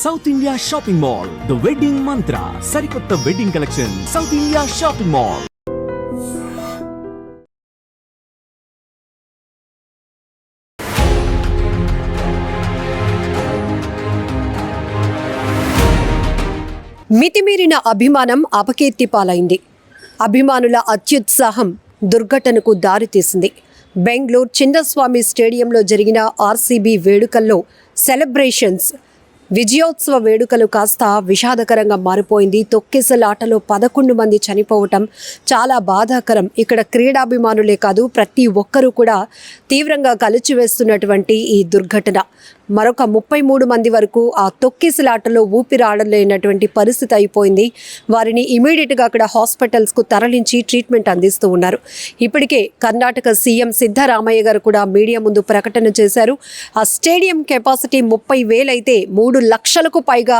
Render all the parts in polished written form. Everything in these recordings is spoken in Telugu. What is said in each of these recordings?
South India shopping mall, the wedding మంత్ర, సరికొత్త wedding collection, south India shopping mall. మితిమీరిన అభిమానం అపకీర్తి పాలైంది. అభిమానుల అత్యుత్సాహం దుర్ఘటనకు దారితీసింది. బెంగళూరు చిన్నస్వామి స్టేడియంలో జరిగిన ఆర్సీబీ వేడుకల్లో సెలబ్రేషన్స్ విజయోత్సవ వేడుకలు కాస్త విషాదకరంగా మారిపోయింది. తొక్కిసలాటలో 11 మంది చనిపోవటం చాలా బాధాకరం. ఇక్కడ క్రీడాభిమానులే కాదు, ప్రతి ఒక్కరూ కూడా తీవ్రంగా కలిచివేస్తున్నటువంటి ఈ దుర్ఘటన. మరొక 33 మంది వరకు ఆ తొక్కిసలాటలో ఊపిరాడలేనటువంటి పరిస్థితి అయిపోయింది. వారిని ఇమీడియట్గా అక్కడ హాస్పిటల్స్కు తరలించి ట్రీట్మెంట్ అందిస్తూ ఉన్నారు. ఇప్పటికే కర్ణాటక సీఎం సిద్ధరామయ్య గారు కూడా మీడియా ముందు ప్రకటన చేశారు. ఆ స్టేడియం కెపాసిటీ 30,000 అయితే 3 లక్షలకు పైగా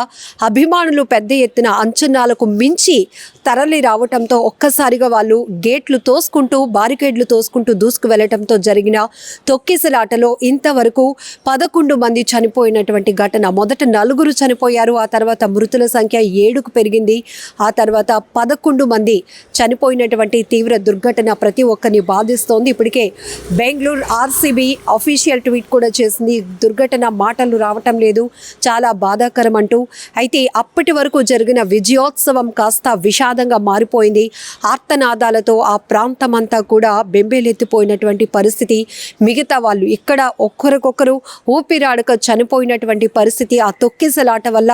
అభిమానులు పెద్ద ఎత్తున అంచనాలకు మించి తరలి రావటంతో ఒక్కసారిగా వాళ్ళు గేట్లు తోసుకుంటూ బారికేడ్లు తోసుకుంటూ దూసుకు వెళ్లటంతో జరిగిన తొక్కిసలాటలో ఇంతవరకు 11 మంది చనిపోయినటువంటి ఘటన. మొదట 4 చనిపోయారు, ఆ తర్వాత మృతుల సంఖ్య 7కు పెరిగింది. ఆ తర్వాత 11 మంది చనిపోయినటువంటి తీవ్ర దుర్ఘటన ప్రతి ఒక్కరిని బాధిస్తోంది. ఇప్పటికే బెంగళూరు ఆర్సీబీ అఫీషియల్ ట్వీట్ కూడా చేసింది. దుర్ఘటన మాటలు రావటం లేదు, చాలా బాధాకరం అంటూ. అయితే అప్పటి వరకు జరిగిన విజయోత్సవం కాస్త విషాదంగా మారిపోయింది. ఆర్తనాదాలతో ఆ ప్రాంతం అంతా కూడా బెంబేలెత్తిపోయినటువంటి పరిస్థితి. మిగతా వాళ్ళు ఇక్కడ ఒక్కరికొకరు ఊపిరాడక చనిపోయినటువంటి పరిస్థితి. ఆ తొక్కిసలాట వల్ల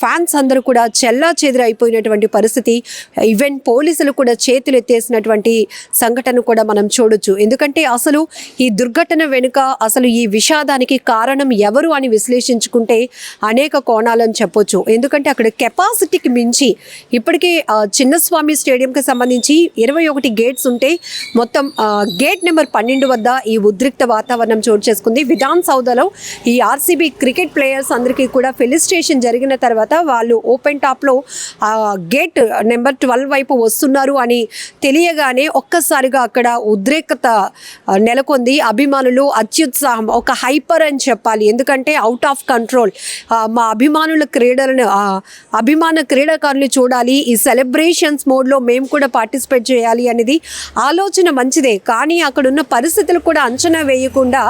ఫ్యాన్స్ అందరూ కూడా చెల్లా చెదిరైపోయినటువంటి పరిస్థితి. ఈవెన్ పోలీసులు కూడా చేతులెత్తేసినటువంటి సంఘటన కూడా మనం చూడొచ్చు. ఎందుకంటే అసలు ఈ దుర్ఘటన వెనుక అసలు ఈ విషాదానికి కారణం ఎవరు అని విశ్లేషించుకుంటే అనేక కోణాలని చెప్పొచ్చు. ఎందుకంటే అక్కడ కెపాసిటీకి మించి ఇప్పటికే చిన్నస్వామి స్టేడియంకి సంబంధించి 21 గేట్స్ ఉంటే మొత్తం గేట్ నెంబర్ 12 వద్ద ఈ ఉద్రిక్త వాతావరణం చోటు చేసుకుంది. విధాన్ సౌధలో ఈ ఆర్సీబీ క్రికెట్ ప్లేయర్స్ అందరికీ కూడా ఫెలిస్ట్రేషన్ జరిగిన తర్వాత వాళ్ళు ఓపెన్ టాప్లో గేట్ నెంబర్ 12 వైపు వస్తున్నారు అని తెలియగానే ఒక్కసారిగా అక్కడ ఉద్రేకత నెలకొంది. అభిమానులు అత్యుత్సాహం, ఒక హైపర్ అని చెప్పాలి. ఎందుకంటే అవుట్ ఆఫ్ కంట్రోల్. మా అభిమానుల అభిమాన క్రీడాకారులు చూడాలి, ఈ సెలబ్రేషన్స్ మోడ్లో మేము కూడా పార్టిసిపేట్ చేయాలి అనేది ఆలోచన మంచిదే. కానీ అక్కడున్న పరిస్థితులు కూడా అంచనా వేయకుండా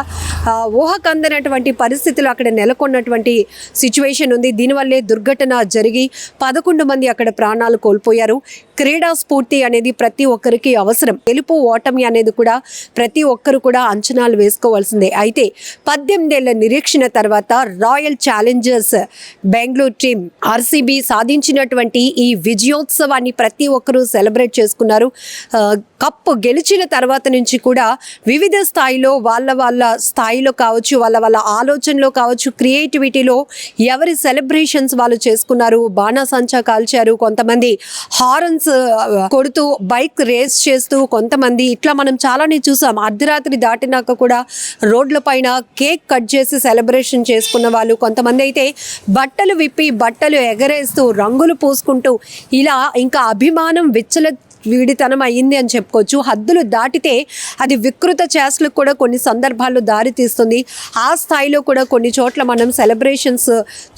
ఊహకందనటువంటి పరిస్థితులు అక్కడ నెలకొన్నటువంటి సిచ్యువేషన్ ఉంది. దీనివల్లే దుర్ఘటన జరిగి 11 మంది అక్కడ ప్రాణాలు కోల్పోయారు. క్రీడా స్ఫూర్తి అనేది ప్రతి ఒక్కరికి అవసరం. గెలుపు ఓటమి అనేది కూడా ప్రతి ఒక్కరు కూడా అంచనాలు వేసుకోవాల్సిందే. అయితే 18 ఏళ్ల నిరీక్షణ తర్వాత royal Challengers Bengaluru team RCB సాధించినటువంటి ఈ విజయోత్సవాన్ని ప్రతి ఒక్కరూ సెలబ్రేట్ చేసుకున్నారు. కప్పు గెలిచిన తర్వాత నుంచి కూడా వివిధ స్థాయిలో వాళ్ళ స్థాయిలో కావచ్చు, వాళ్ళ ఆలోచనలో కావచ్చు, క్రియేటివిటీలో ఎవరి సెలబ్రేషన్స్ వాళ్ళు చేసుకున్నారు. బాణాసంచా కాల్చారు, కొంతమంది హారన్స్ కొడుతూ బైక్ రేస్ చేస్తూ, కొంతమంది ఇట్లా మనం చాలానే చూసాం. అర్ధరాత్రి దాటినాక కూడా రోడ్ల పైన కేక్ కట్ చేసి సెలబ్రేషన్ చేసుకున్న వాళ్ళు, కొంతమంది అయితే బట్టలు విప్పి బట్టలు ఎగరేస్తూ రంగులు పూసుకుంటూ ఇలా ఇంకా అభిమానం వీడితనం అయ్యింది అని చెప్పుకోవచ్చు. హద్దులు దాటితే అది వికృత చేష్టలకు కూడా కొన్ని సందర్భాల్లో దారి తీస్తుంది. ఆ స్థాయిలో కూడా కొన్ని చోట్ల మనం సెలబ్రేషన్స్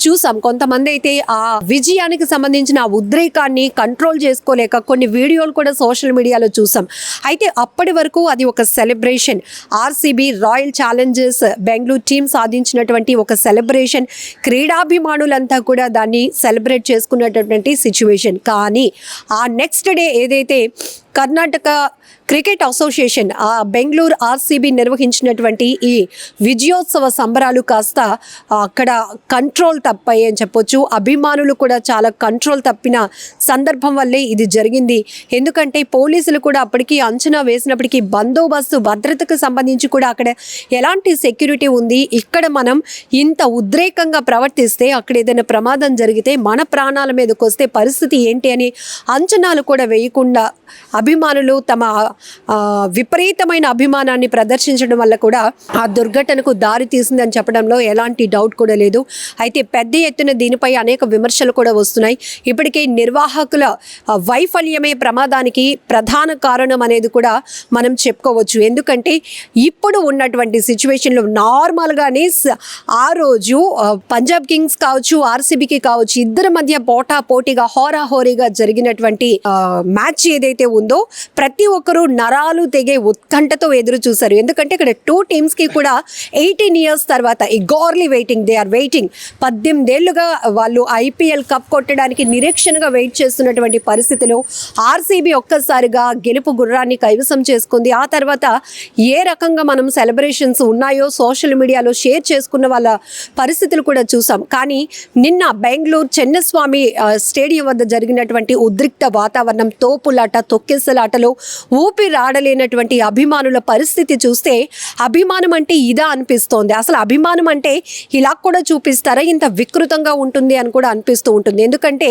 చూసాం. కొంతమంది అయితే ఆ విజయానికి సంబంధించిన ఆ ఉద్రేకాన్ని కంట్రోల్ చేసుకోలేక కొన్ని వీడియోలు కూడా సోషల్ మీడియాలో చూసాం. అయితే అప్పటి వరకు అది ఒక celebration. RCB royal Challengers Bengaluru team సాధించినటువంటి ఒక సెలబ్రేషన్. క్రీడాభిమానులంతా కూడా దాన్ని సెలబ్రేట్ చేసుకున్నటువంటి సిచ్యువేషన్. కానీ ఆ నెక్స్ట్ డే ఏదైతే Karnataka cricket association Bengaluru RCB నిర్వహించినటువంటి ఈ విజయోత్సవ సంబరాలు కాస్త అక్కడ కంట్రోల్ తప్పాయి అని చెప్పొచ్చు. అభిమానులు కూడా చాలా కంట్రోల్ తప్పిన సందర్భం వల్లే ఇది జరిగింది. ఎందుకంటే పోలీసులు కూడా అప్పటికి అంచనా వేసినప్పటికీ బందోబస్తు భద్రతకు సంబంధించి కూడా అక్కడ ఎలాంటి సెక్యూరిటీ ఉంది, ఇక్కడ మనం ఇంత ఉద్రేకంగా ప్రవర్తిస్తే అక్కడ ఏదైనా ప్రమాదం జరిగితే మన ప్రాణాల మీదకి వస్తే పరిస్థితి ఏంటి అని అంచనాలు కూడా వేయకుండా అభిమానులు తమ విపరీతమైన అభిమానాన్ని ప్రదర్శించడం వల్ల కూడా ఆ దుర్ఘటనకు దారి తీసిందని చెప్పడంలో ఎలాంటి డౌట్ కూడా లేదు. అయితే పెద్ద ఎత్తున దీనిపై అనేక విమర్శలు కూడా వస్తున్నాయి. ఇప్పటికే నిర్వాహకుల వైఫల్యమే ప్రమాదానికి ప్రధాన కారణం అనేది కూడా మనం చెప్పుకోవచ్చు. ఎందుకంటే ఇప్పుడు ఉన్నటువంటి సిచ్యువేషన్లో నార్మల్గానే ఆ రోజు పంజాబ్ కింగ్స్ కావచ్చు, ఆర్సీబీకి కావచ్చు, ఇద్దరి మధ్య పోటాపోటీగా హోరాహోరీగా జరిగినటువంటి మ్యాచ్ ఏదైతే ఉందో ప్రతి ఒక్కరూ నరాలు తెగే ఉత్కంఠతో ఎదురు చూశారు. ఎందుకంటే ఇక్కడ 2 టీమ్స్కి కూడా 18 years తర్వాత eagerly waiting, they are waiting. 18 ఏళ్లుగా వాళ్ళు ఐపీఎల్ కప్ కొట్టడానికి నిరీక్షణగా వెయిట్ చేస్తున్నటువంటి పరిస్థితిలో ఆర్సీబీ ఒక్కసారిగా గెలుపు గుర్రాన్ని కైవసం చేసుకుంది. ఆ తర్వాత ఏ రకంగా మనం సెలబ్రేషన్స్ ఉన్నాయో సోషల్ మీడియాలో షేర్ చేసుకున్న వాళ్ళ పరిస్థితులు కూడా చూసాం. కానీ నిన్న బెంగళూరు చిన్నస్వామి స్టేడియం వద్ద జరిగినటువంటి ఉద్రిక్త వాతావరణం, తోపులాట, తొక్కిసలాటలో ఊపిరాడలేనటువంటి అభిమానుల పరిస్థితి చూస్తే అభిమానం అంటే ఇదా అనిపిస్తోంది. అసలు అభిమానం అంటే ఇలా కూడా చూపిస్తారా, ఇంత వికృతంగా ఉంటుంది అని కూడా అనిపిస్తూ ఉంటుంది. ఎందుకంటే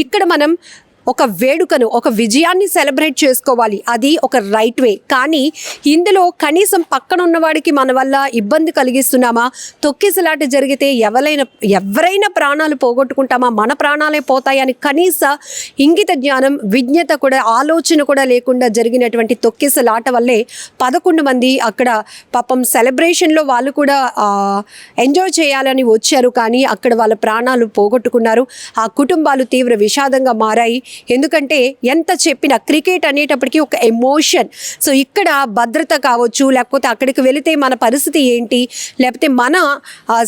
ఇక్కడ మనం ఒక వేడుకను, ఒక విజయాన్ని సెలబ్రేట్ చేసుకోవాలి, అది ఒక రైట్ వే. కానీ ఇందులో కనీసం పక్కన ఉన్నవాడికి మన వల్ల ఇబ్బంది కలిగిస్తున్నామా, తొక్కిసలాట జరిగితే ఎవరైనా ప్రాణాలు పోగొట్టుకుంటామా, మన ప్రాణాలే పోతాయని కనీస ఇంగిత జ్ఞానం, విజ్ఞత కూడా, ఆలోచన కూడా లేకుండా జరిగినటువంటి తొక్కిసలాట వల్లే 11 మంది అక్కడ పాపం సెలబ్రేషన్లో వాళ్ళు కూడా ఎంజాయ్ చేయాలని వచ్చారు. కానీ అక్కడ వాళ్ళ ప్రాణాలు పోగొట్టుకున్నారు. ఆ కుటుంబాలు తీవ్ర విషాదంగా మారాయి. ఎందుకంటే ఎంత చెప్పినా క్రికెట్ అనేటప్పటికీ ఒక ఎమోషన్. సో ఇక్కడ భద్రత కావచ్చు, లేకపోతే అక్కడికి వెళితే మన పరిస్థితి ఏంటి, లేకపోతే మన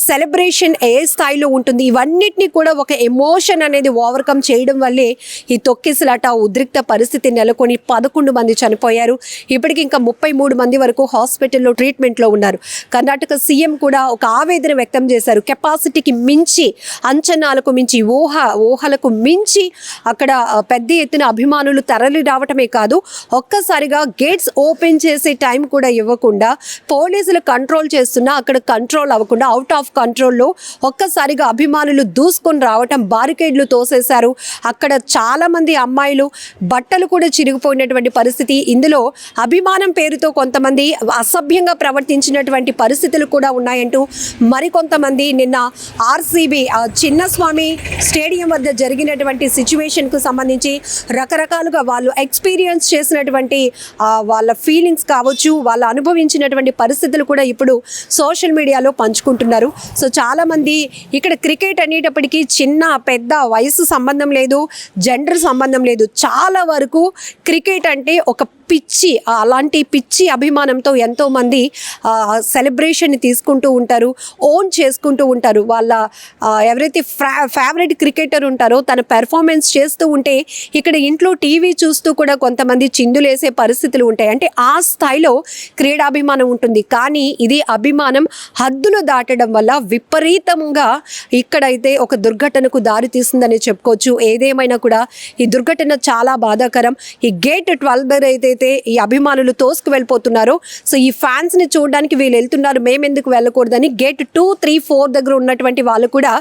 సెలబ్రేషన్ ఏ స్థాయిలో ఉంటుంది, ఇవన్నిటిని కూడా ఒక ఎమోషన్ అనేది ఓవర్కమ్ చేయడం వల్లే ఈ తొక్కిసలాట, ఉద్రిక్త పరిస్థితి నెలకొని 11 మంది చనిపోయారు. ఇప్పటికి ఇంకా 33 మంది వరకు హాస్పిటల్లో ట్రీట్మెంట్లో ఉన్నారు. కర్ణాటక సీఎం కూడా ఒక ఆవేదన వ్యక్తం చేశారు. కెపాసిటీకి మించి, అంచనాలకు మించి, ఊహలకు మించి అక్కడ పెద్ద ఎత్తున అభిమానులు తరలి రావటమే కాదు, ఒక్కసారిగా గేట్స్ ఓపెన్ చేసే టైం కూడా ఇవ్వకుండా పోలీసులు కంట్రోల్ చేస్తున్నా అక్కడ కంట్రోల్ అవ్వకుండా అవుట్ ఆఫ్ కంట్రోల్లో ఒక్కసారిగా అభిమానులు దూసుకొని రావటం, బారికేడ్లు తోసేశారు. అక్కడ చాలామంది అమ్మాయిలు బట్టలు కూడా చిరిగిపోయినటువంటి పరిస్థితి. ఇందులో అభిమానం పేరుతో కొంతమంది అసభ్యంగా ప్రవర్తించినటువంటి పరిస్థితులు కూడా ఉన్నాయంటూ మరికొంతమంది నిన్న ఆర్సీబీ చిన్నస్వామి స్టేడియం వద్ద జరిగినటువంటి సిచ్యువేషన్కు సంబంధించి రకరకాలుగా వాళ్ళు ఎక్స్పీరియన్స్ చేసినటువంటి వాళ్ళ ఫీలింగ్స్ కావచ్చు, వాళ్ళు అనుభవించినటువంటి పరిస్థితులు కూడా ఇప్పుడు సోషల్ మీడియాలో పంచుకుంటున్నారు. సో చాలామంది ఇక్కడ క్రికెట్ అనేటప్పటికీ చిన్న పెద్ద వయసు సంబంధం లేదు, జెండర్ సంబంధం లేదు. చాలా వరకు క్రికెట్ అంటే ఒక పిచ్చి, అలాంటి పిచ్చి అభిమానంతో ఎంతోమంది సెలబ్రేషన్ని తీసుకుంటూ ఉంటారు, ఓన్ చేసుకుంటూ ఉంటారు. వాళ్ళ ఎవరైతే ఫేవరెట్ క్రికెటర్ ఉంటారో తన పెర్ఫార్మెన్స్ చేస్తూ ఉంటే ఇక్కడ ఇంట్లో టీవీ చూస్తూ కూడా కొంతమంది చిందులేసే పరిస్థితులు ఉంటాయి. అంటే ఆ స్థాయిలో క్రీడాభిమానం ఉంటుంది. కానీ ఇది అభిమానం హద్దులు దాటడం వల్ల విపరీతంగా ఇక్కడైతే ఒక దుర్ఘటనకు దారి తీస్తుందని చెప్పుకోవచ్చు. ఏదేమైనా కూడా ఈ దుర్ఘటన చాలా బాధాకరం. ఈ గేట్ 12 దగ్గర అయితే ఈ అభిమానులు తోసుకు వెళ్ళిపోతున్నారు. సో ఈ ఫ్యాన్స్ ని చూడడానికి వీళ్ళు వెళ్తున్నారు, మేమెందుకు వెళ్ళకూడదని గేట్ 2, 3, 4 దగ్గర ఉన్నటువంటి వాళ్ళు కూడా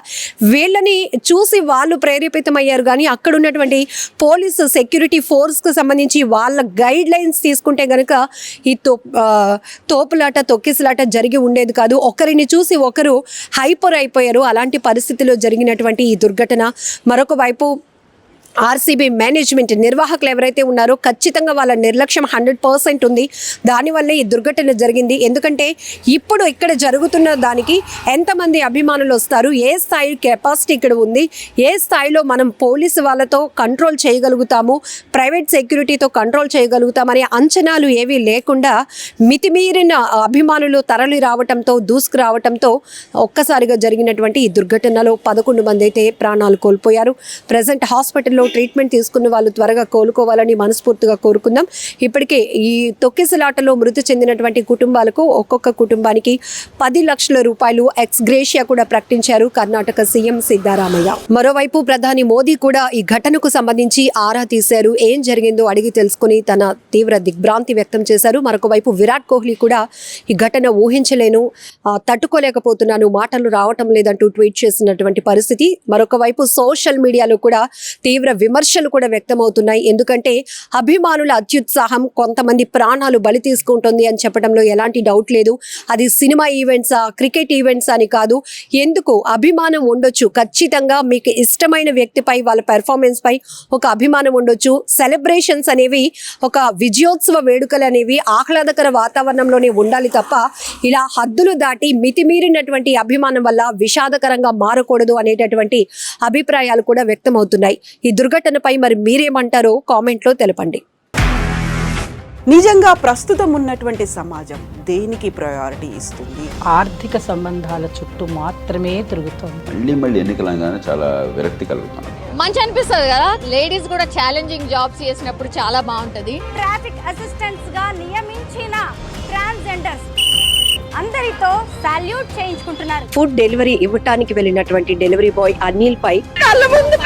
వీళ్ళని చూసి వాళ్ళు ప్రేరేపితమయ్యారు. కానీ అక్కడ ఉన్నటువంటి పోలీసు సెక్యూరిటీ ఫోర్స్కి సంబంధించి వాళ్ళ గైడ్ లైన్స్ తీసుకుంటే కనుక ఈ తోపులాట, తొక్కిసలాట జరిగి ఉండేది కాదు. ఒకరిని చూసి ఒకరు హైపర్ అయిపోయారు. అలాంటి పరిస్థితిలో జరిగినటువంటి ఈ దుర్ఘటన. మరొక వైపు ఆర్సీబీ మేనేజ్మెంట్, నిర్వాహకులు ఎవరైతే ఉన్నారో ఖచ్చితంగా వాళ్ళ నిర్లక్ష్యం 100% ఉంది. దానివల్లే ఈ దుర్ఘటన జరిగింది. ఎందుకంటే ఇప్పుడు ఇక్కడ జరుగుతున్న దానికి ఎంతమంది అభిమానులు వస్తారు, ఏ స్థాయి కెపాసిటీ ఇక్కడ ఉంది, ఏ స్థాయిలో మనం పోలీసు వాళ్ళతో కంట్రోల్ చేయగలుగుతాము, ప్రైవేట్ సెక్యూరిటీతో కంట్రోల్ చేయగలుగుతామనే అంచనాలు ఏవీ లేకుండా మితిమీరిన అభిమానులు తరలి రావటంతో, దూసుకురావటంతో ఒక్కసారిగా జరిగినటువంటి ఈ దుర్ఘటనలో 11 మంది అయితే ప్రాణాలు కోల్పోయారు. ప్రజెంట్ హాస్పిటల్లో ట్రీట్మెంట్ తీసుకున్న వాళ్ళు త్వరగా కోలుకోవాలని మనస్ఫూర్తిగా కోరుకుందాం. ఇప్పటికే ఈ తొక్కిసలాటలో మృతి చెందినటువంటి కుటుంబాలకు ఒక్కొక్క కుటుంబానికి 10 లక్షల రూపాయలు ఎక్స్ గ్రేషియా కూడా ప్రకటించారు కర్ణాటక సీఎం సిద్ధరామయ్య. మరోవైపు ప్రధాని మోదీ కూడా ఈ ఘటనకు సంబంధించి ఆరా తీశారు. ఏం జరిగిందో అడిగి తెలుసుకుని తన తీవ్ర దిగ్భ్రాంతి వ్యక్తం చేశారు. మరొక వైపు విరాట్ కోహ్లీ కూడా ఈ ఘటన ఊహించలేను, తట్టుకోలేకపోతున్నాను, మాటలు రావటం లేదంటూ ట్వీట్ చేసినటువంటి పరిస్థితి. మరొక వైపు సోషల్ మీడియాలో కూడా తీవ్ర విమర్శలు కూడా వ్యక్తమవుతున్నాయి. ఎందుకంటే అభిమానుల అత్యుత్సాహం కొంతమంది ప్రాణాలు బలి తీసుకుంటుంది అని చెప్పడంలో ఎలాంటి డౌట్ లేదు. అది సినిమా ఈవెంట్సా, క్రికెట్ ఈవెంట్స్ అని కాదు. ఎందుకు అభిమానం ఉండొచ్చు, ఖచ్చితంగా మీకు ఇష్టమైన వ్యక్తిపై వాళ్ళ పెర్ఫార్మెన్స్ పై ఒక అభిమానం ఉండొచ్చు. సెలబ్రేషన్స్ అనేవి, ఒక విజయోత్సవ వేడుకలు అనేవి ఆహ్లాదకర వాతావరణంలోనే ఉండాలి తప్ప ఇలా హద్దులు దాటి మితిమీరినటువంటి అభిమానం వల్ల విషాదకరంగా మారకూడదు అనేటటువంటి అభిప్రాయాలు కూడా వ్యక్తమవుతున్నాయి. ఈ దుర్ఘటనపై మరి మీరేమంటారో కామెంట్లో తెలపండి. నిజంగా ప్రస్తుతం ఉన్నటువంటి సమాజం దేనికి ప్రయారిటీ ఇస్తుంది? ఆర్థిక సంబంధాల చుట్టూ మాత్రమే తిరుగుతోంది. మళ్ళీ ఎన్నికలంగానే చాలా విరక్తి కలుగుతాను. మంచి అనిపిస్తుంది కదా, లేడీస్ కూడా ఛాలెంజింగ్ జాబ్స్ చేసినప్పుడు చాలా బాగుంటది. ట్రాఫిక్ అసిస్టెంట్స్ గా నియమించిన ట్రాన్స్జెండర్స్ అందరితో సాల్యూట్ చేయించుకుంటున్నారు. ఫుడ్ డెలివరీ ఇవ్వటానికి వెళ్ళినటువంటి డెలివరీ బాయ్ అనిల్ పై కళ్ళ ముందు